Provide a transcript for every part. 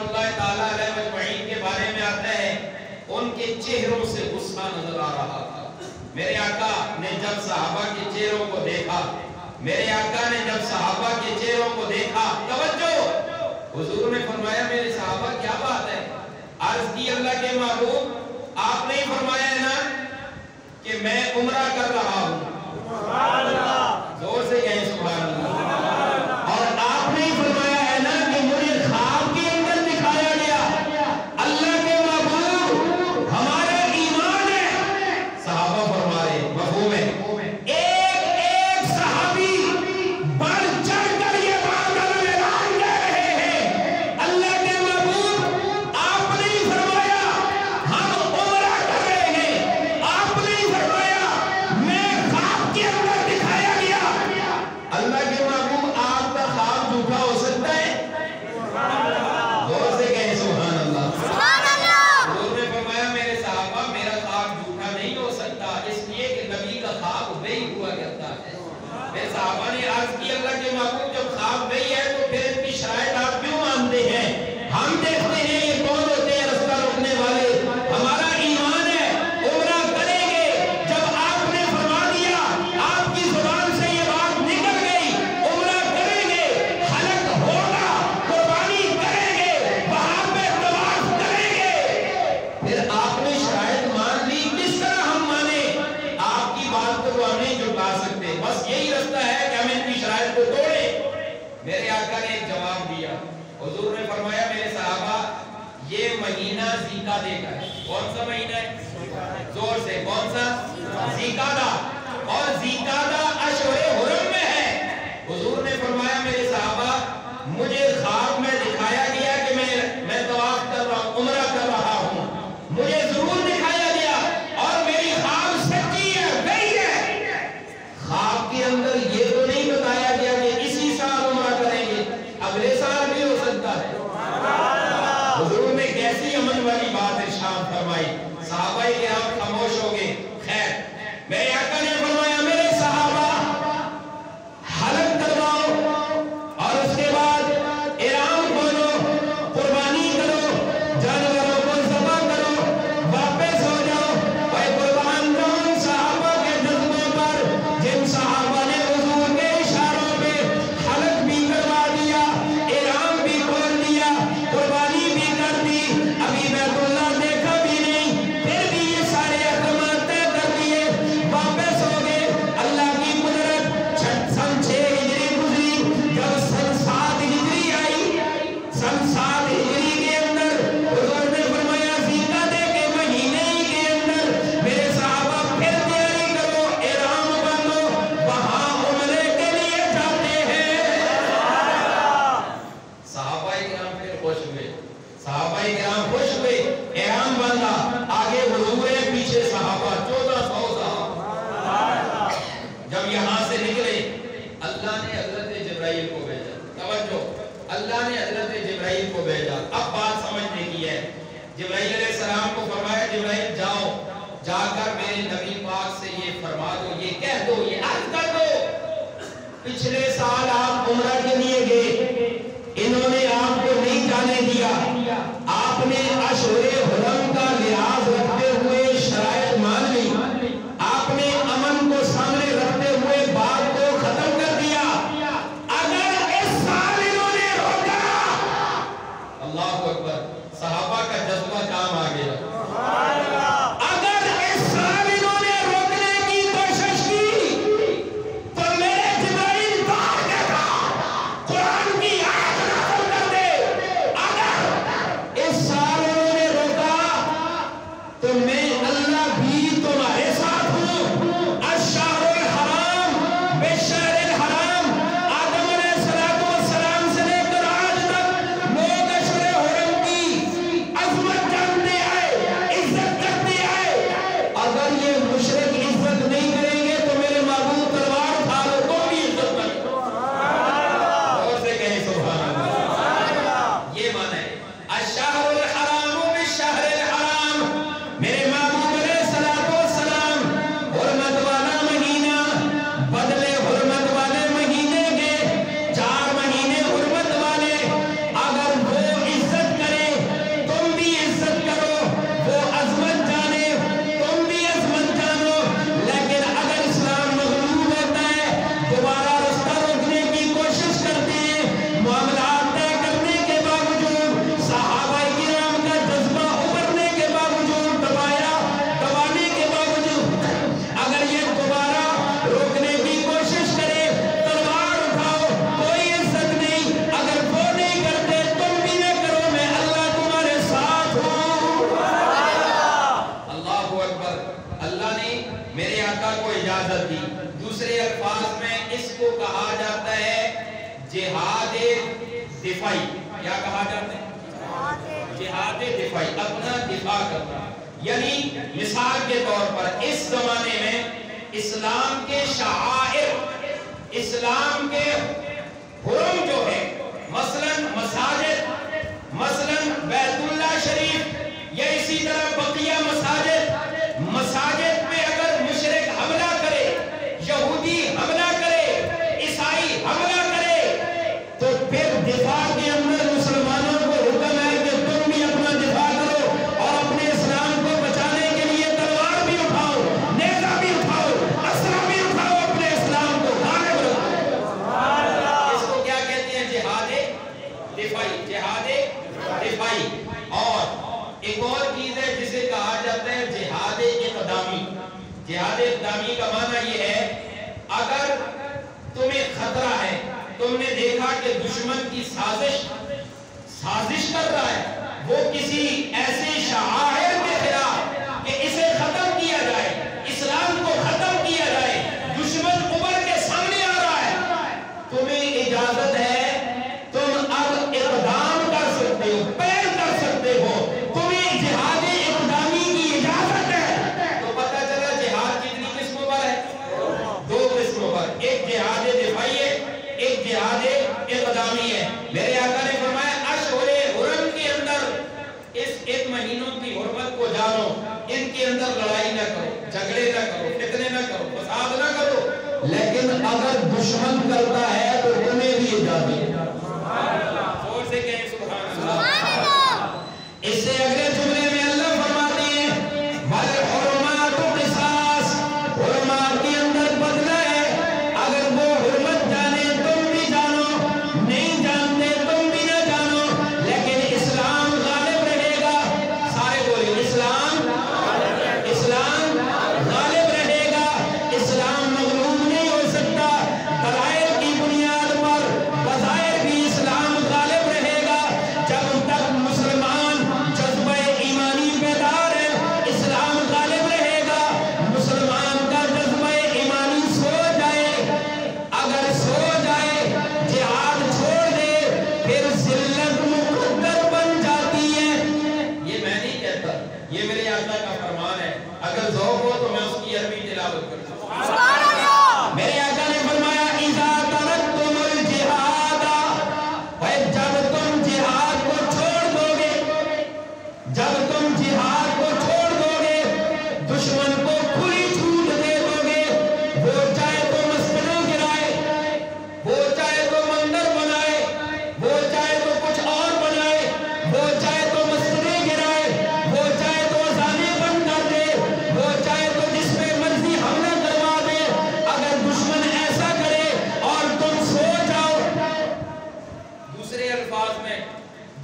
رضوان اللہ تعالیٰ علیہ مجمعین کے بارے میں آتا ہے ان کے چہروں سے غصہ نظر آ رہا تھا. میرے آقا نے جب صحابہ کے چہروں کو دیکھا، میرے آقا نے جب صحابہ کے چہروں کو دیکھا، توجہ، حضور نے فرمایا میرے صحابہ کیا بات ہے؟ عرض کی اللہ کے محبوب آپ نے فرمایا ہے نا کہ میں عمرہ کر رہا ہوں. سبحان اللہ، زور سے کہیں سبحان اللہ. اور آپ نے فرمایا ہے نا کہ مجھے خواب کے اندر دکھایا گیا. اللہ کے محبوب ہمارا ایمان ہے. صحابہ فرما رہے مفہوم ہے. ایک صحابی بڑھ چڑھ کر یہ بات اعلان کر رہے ہیں. اللہ کے محبوب آپ نے فرمایا ہم عمرہ کر رہے ہیں. آپ نے فرمایا میں خواب کے اندر دکھایا گیا. اللہ کے محبوب آپ کا خواب جھوٹا ہو سکتا ہے؟ زور سے کہیں سبحان اللہ. حضور نے فرمایا میرے صحابہ میرا خواب جھوٹا نہیں ہو سکتا، اس لیے کہ نبی کا خواب وہی ہوا کرتا ہے. میرے صحابہ نے عرض کی اللہ کے محبوب جب خواب وہی ہے تو پھر ان کی شرائط آپ کیوں مانتے ہیں؟ ہم دیکھتے ہیں یہ کون ہوتے ہیں رستہ روکنے والے. ہمارا ایمان ہے عمرہ کریں گے. جب آپ نے فرما دیا، آپ کی زبان سے یہ بات نکل گئی عمرہ کریں گے، حلق ہوگا، قربانی کریں گے، وہاں پہ طواف کریں گے، پھر آپ نے شرائط مان لی. کس طرح ہم مانے؟ آپ کی بات کو ہم نہیں جھٹلا سکتے. بس یہی رستہ ہے کہ ہم ان کی شرائط کو توڑیں. میرے آقا نے ایک جواب دیا. حضور نے فرمایا میرے صحابہ یہ مہینہ ذیقعدے کا ہے. کون سا مہینہ ہے؟ زور سے کون سا؟ ذیقعدہ. اور ذیقعدہ اشہر حرم میں ہے. حضور نے فرمایا میرے صحابہ مجھے خواب میں دکھایا گیا کہ میں طواف کر رہا ہوں، عمرہ کر رہا ہوں. مجھے ضرور دکھایا گیا اور میری خواب سچی ہے، وہی ہے. خواب کے اندر یہ تو نہیں بتایا گیا کہ اسی سال عمرہ کریں گے، اگلے سال بھی ہو سکتا ہے. حضور نے کیسی امن والی بات ارشاد فرمائی. صحابہ کرام خاموش ہو گئے. خیر میرے آقا نے فرمایا میرے صحابہ حلق کرواؤ اور اس کے بعد احرام کھولو، قربانی کرو، جانوروں کو ذبح کرو، واپس ہو جاؤ. اے قربان جاؤ صحابہ کے جذبوں پر جن صحابہ نے حضور کے اشاروں پہ حلق بھی کروا دیا، احرام بھی کھول دیا، قربانی بھی کر دی، ابھی بیت اللہ دیکھا بھی نہیں، پھر بھی یہ سارے احکامات طے کر دیے، واپس ہو گئے. اللہ کی قدرت سن 6 ہجری گزری. جب سن 7 ہجری آئی، سن 7 ہجری کے اندر حضور نے فرمایا ذیقعدے کے مہینے ہی کے اندر میرے صحابہ پھر تیاری کرو، احرام باندھو، وہاں عمرے کے لیے جاتے ہیں. صحابہ کرام پھر خوش ہوئے. صحابہ کرام خوش ہوئے، احرام باندھا، آگے حضور ہے، پیچھے صحابہ، 1400 صحابہ. جب یہاں سے نکلے اللہ نے حضرت جبرائیل کو بھیجا. توجہ، اللہ نے حضرت جبرائیل کو بھیجا. اب بات سمجھنے کی ہے. جبرائیل علیہ السلام کو فرمایا جبرائیل جاؤ، جا کر میرے نبی پاک سے یہ فرما دو، یہ کہہ دو، یہ عرض کر دو پچھلے سال آپ عمرہ کے لیے گئے، انہوں نے آپ کو نہیں جانے دیا. آپ نے اشہر حرم کا لحاظ رکھتے ہوئے شرائط مان لی. آپ نے امن کو سامنے رکھتے ہوئے بات کو ختم کر دیا. اگر اس سال انہوں نے روکا، اللہ اکبر، صحابہ کا جذبہ کام آ گیا. اگر اس سال انہوں نے روکنے کی کوشش کی تو میرے جبرائیل باہر دیکھا دفاعی، کیا کہا جاتا ہے؟ جہاد دفاعی، اپنا دفاع کرنا. یعنی مثال کے طور پر اس زمانے میں اسلام کے شعائر، اسلام کے حرم جو ہے، مثلا مساجد، مثلا بیت اللہ شریف یا اسی طرح بقیہ مساجد پہ اگر مشرک حملہ کرے، یہودی حملہ کرے، عیسائی حملہ کرے، تو پھر دفاع کے اندر مسلمانوں کو حکم ہے کہ تم بھی اپنا دفاع کرو اور اپنے اسلام کو بچانے کے لیے تلوار بھی اٹھاؤ، نیزہ بھی اٹھاؤ، اسلحہ بھی اٹھاؤ، اپنے اسلام کو غالب رکھو. اس کو کیا کہتے ہیں؟ جہاد دفاعی، جہاد دفاعی. اور ایک اور چیز ہے جسے کہا جاتا ہے جہاد اقدامی. جہاد اقدامی کا معنی یہ ہے اگر تمہیں خطرہ ہے، تم نے دیکھا کہ دشمن کی سازش کر رہا ہے، وہ کسی ایسے شعائر کے خلاف کہ اسے ختم کیا جائے، اسلام کو ختم کیا جائے، دشمن ابھر کے سامنے آ رہا ہے، تمہیں اجازت ہے، تم اب اقدام کر سکتے ہو، پہل کر سکتے ہو، تمہیں جہاد اقدامی کی اجازت ہے. تو پتہ چلا جہاد کتنی قسموں پر ہے؟ 2 قسموں پر. ایک جہاد دفاعی ہے، ایک جہاد اقدامی ہے. میرے آقا نے فرمایا اشہر حرم کے اندر ان مہینوں کی حرمت کو جانو، ان کے اندر لڑائی نہ کرو، جھگڑے نہ کرو، فتنے نہ کرو، فساد نہ کرو، لیکن اگر دشمن کرتا ہے تو تمہیں بھی اجازت ہے. زور سے کہیں سبحان اللہ. اس سے اگلے جملے میں اللہ فرماتے ہیں وَالْحُرُمَاتُ قِصَاص، حرمات کے اندر بدلہ ہے. اگر وہ حرمت جانے تم بھی جانو، نہیں جانتے تم بھی نہ جانو، لیکن اسلام غالب رہے گا. سارے بولیں اسلام غالب رہے گا، اسلام مغلوب نہیں ہو سکتا. دلائل کی بنیاد پر بظاہر بھی اسلام غالب رہے گا. جب تک مسلمان جذبہ ایمانی بیدار ہے، اسلام غالب رہے گا. مسلمان کا جذبہ ایمانی سو جائے، اگر سو جائے، جہاد چھوڑ دے، پھر ذلت مقدر بن جاتی ہے. یہ میں نہیں کہتا، یہ میرے آقا کا فرمان ہے. اگر ذوق ہو تو میں اس کی عربی تلاوت کرتا ہوں. میرے آقا نے فرمایا اذا ترکتم الجہاد، جب تم جہاد کو چھوڑ دو گے، جب تم جہاد کو چھوڑ دو گے، دشمن کو کھلی چھوٹ دے دو گے، وہ چاہے تو مسجدیں گرائے، وہ چاہے تو مندر بنائے، وہ چاہے تو کچھ اور بنائے، وہ چاہے تو مسجدیں گرائے، وہ چاہے تو اذانیں بند کر دے، وہ چاہے تو جس پہ مرضی حملہ کروا دے، اگر دشمن ایسا کرے اور تم سو جاؤ. دوسرے الفاظ میں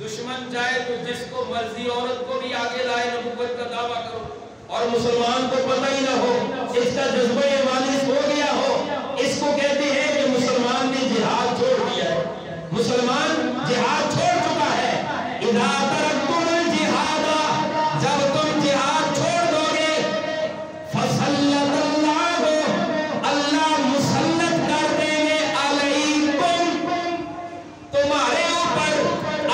دشمن چاہے تو جس کو مرضی عورت کو بھی آگے لائے، نبوت کا دعویٰ کرو، اور مسلمان کو پتہ ہی نہ ہو، اس کا جذبہ ایمانی ہو گیا ہو. اس کو کہتے ہیں کہ مسلمان نے جہاد چھوڑ دیا ہے، مسلمان جہاد چھوڑ چکا ہے. اذا ترکتم الجہاد، جب تم جہاد چھوڑ دو گے، فَسَلَّطَ اللَّهُ، اللہ مسلط کر دیں گے علیکم، تمہارے اوپر،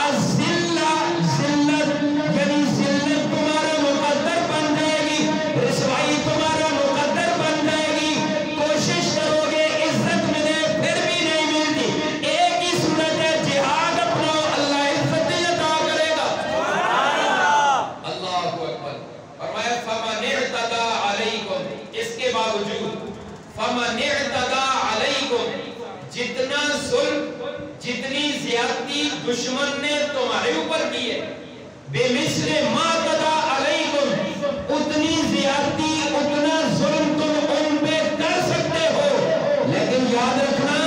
الذلہ، ذلت، یعنی ذلت تمہارا مقدر بن جائے گی، رسوائی تمہارا مقدر بن جائے گی. کوشش کرو گے عزت ملے، پھر بھی نہیں ملتی. ایک ہی صورت ہے، جہاد اپناؤ، اللہ عزت عطا کرے گا. اللہ اکبر. فرمایا فَمَنِ اعْتَدَى عَلَيْكُمْ، اس کے باوجود فَمَنِ اعْتَدَى عَلَيْكُمْ، جتنا ظلم، جتنی زیادتی دشمن نے تمہارے اوپر کی ہے، بِمِثْلِ مَا اعْتَدَى عَلَيْكُمْ، اتنی زیادتی، اتنا ظلم تم ان پہ کر سکتے ہو، لیکن یاد رکھنا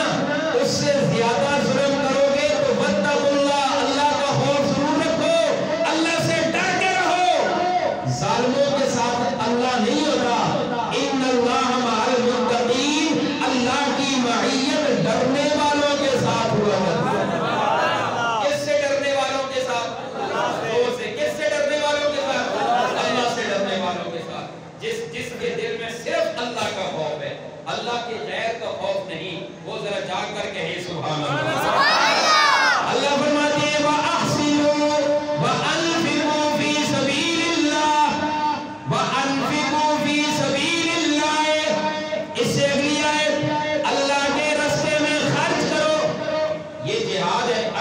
اس سے زیادہ ظلم کرو گے تو وَاتَّقُوا اللَّهَ، اللہ کا خوف ضرور رکھو، اللہ سے ڈر کے رہو. ظالموں کے ساتھ اللہ نہیں ہوتا. ان اللہ مع المتقین، اللہ کی معیت ڈرنے والوں کے ساتھ ہوا کرتی ہے. کس سے ڈرنے والوں کے ساتھ؟ کس سے ڈرنے والوں کے ساتھ؟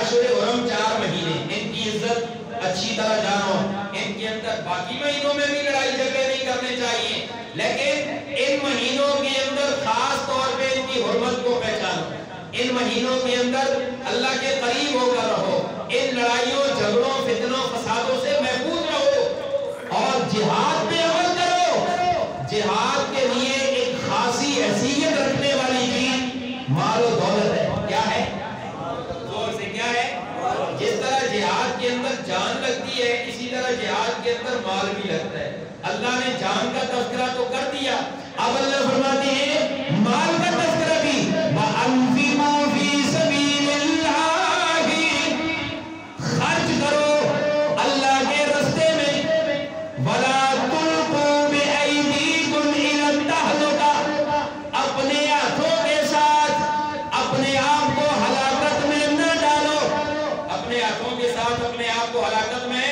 اشہر حرم 4 مہینے، ان کی عزت اچھی طرح جانو، ان کے اندر باقی مہینوں میں بھی لڑائی جھگڑے نہیں کرنے چاہیے، لیکن ان مہینوں کے اندر خاص طور پہ ان کی حرمت کو پہچانو، ان مہینوں کے اندر اللہ کے قریب ہو کر رہو، ان لڑائیوں جھگڑوں فتنوں فسادوں سے محفوظ رہو اور جہاد پہ عمل کرو۔ جہاد کے لیے ایک خاصی حیثیت رکھنے والی چیز مال و دولت ہے۔ کیا ہے؟ زور سے کیا ہے؟ جس طرح جہاد کے اندر جان لگتی ہے اسی طرح جہاد کے اندر مال بھی لگتا ہے۔ اللہ نے جان کا تذکرہ تو کر دیا، اب اللہ فرماتے ہیں مال کا تذکرہ بھی، وَأَنفِقُوا فِي سَبِيلِ اللَّهِ، خرچ کرو اللہ کے راستے میں، وَلَا تُلْقُوا بِأَيْدِيكُمْ إِلَى التَّهْلُكَةِ، اپنے ہاتھوں کے ساتھ اپنے آپ کو ہلاکت میں نہ ڈالو، اپنے ہاتھوں کے ساتھ اپنے آپ کو ہلاکت میں،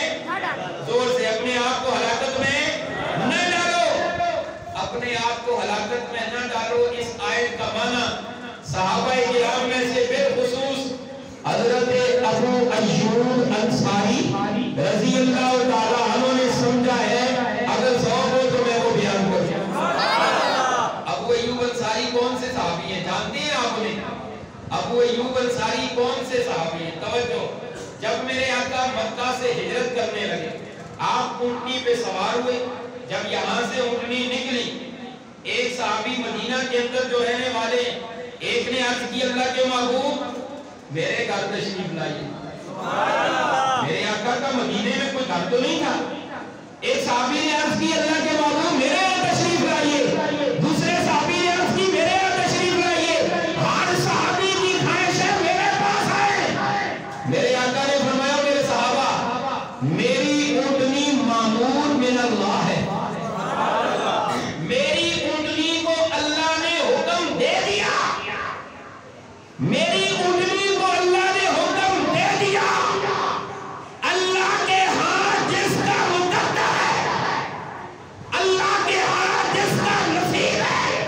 زور سے اپنے آپ کو ہلاکت میں نہ ڈالو، اپنے آپ کو ہلاکت میں نہ ڈالو۔ اس آیت کا معنی صحابہ کرام میں سے بالخصوص حضرت ابو ایوب انصاری رضی اللہ تعالی عنہ نے سمجھا ہے، اگر ذوق ہو تو میں وہ بیان کروں۔ ابو ایوب انصاری کون سے صحابی ہیں جانتے ہیں آپ نے؟ ابو ایوب انصاری کون سے صحابی ہیں؟ توجہ، جب میرے آقا مکہ سے ہجرت کرنے لگے، آپ اونٹنی پہ سوار ہوئے، جب یہاں سے اونٹنی نکلی، ایک صحابی مدینہ کے اندر جو رہنے والے، ایک نے عرض کی اللہ کے محبوب میرے گھر تشریف لائیے۔ میرے آقا کا مدینے میں کوئی گھر تو نہیں تھا، ایک صحابی نے عرض کی اللہ کے محبوب میرے یہاں تشریف لائیے، دوسرے صحابی نے عرض کی میرے یہاں تشریف لائیے، ہر صحابی کی خواہش ہے میرے پاس آئے۔ میرے آقا نے فرمایا میرے صحابہ میری اونٹنی مامور من اللہ ہے، میری اونٹنی کو اللہ نے حکم دے دیا، میری اونٹنی کو اللہ نے حکم دے دیا، اللہ کے ہاں جس کا مقدر ہے، اللہ کے ہاں جس کا نصیب ہے،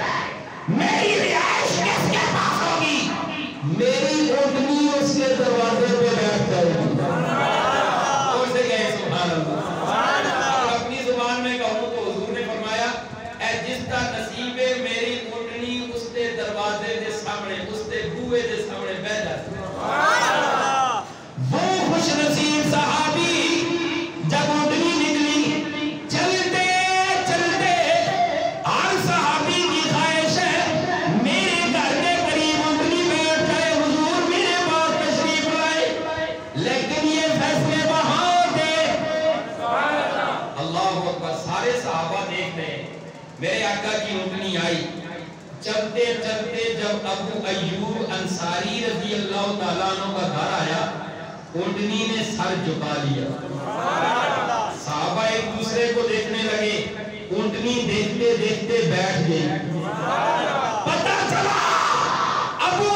میری رہائش کس کے پاس ہوگی؟ میری اونٹنی اس کے دروازے پہ بیٹھ جائے گی۔ اور سے کہیں سبحان اللہ۔ اور اپنی زبان میں کہوں تو حضور نے فرمایا اے جس کا نصیب ہے میری اونٹنی اس کے دروازے دے سامنے، اس کے بوئے دے سامنے بیٹھ جاتی۔ وہ خوش نصیب صحابی جب اونٹنی نکلی، چلتے چلتے ہر صحابی کی خواہش ہے میرے گھر کے قریب اونٹنی بیٹھ جائے، حضور میرے پاس تشریف لائے، لیکن یہ فیصلے وہاں تھے۔ اللہ اکبر، سارے صحابہ دیکھ رہے ہیں، میرے آقا کی اونٹنی آئی، چلتے چلتے جب ابو ایوب انصاری رضی اللہ تعالیٰ عنہ کا گھر آیا، اونٹنی نے سر جھکا لیا، صحابہ ایک دوسرے کو دیکھنے لگے، اونٹنی دیکھتے دیکھتے بیٹھ گئی، پتہ چلا ابو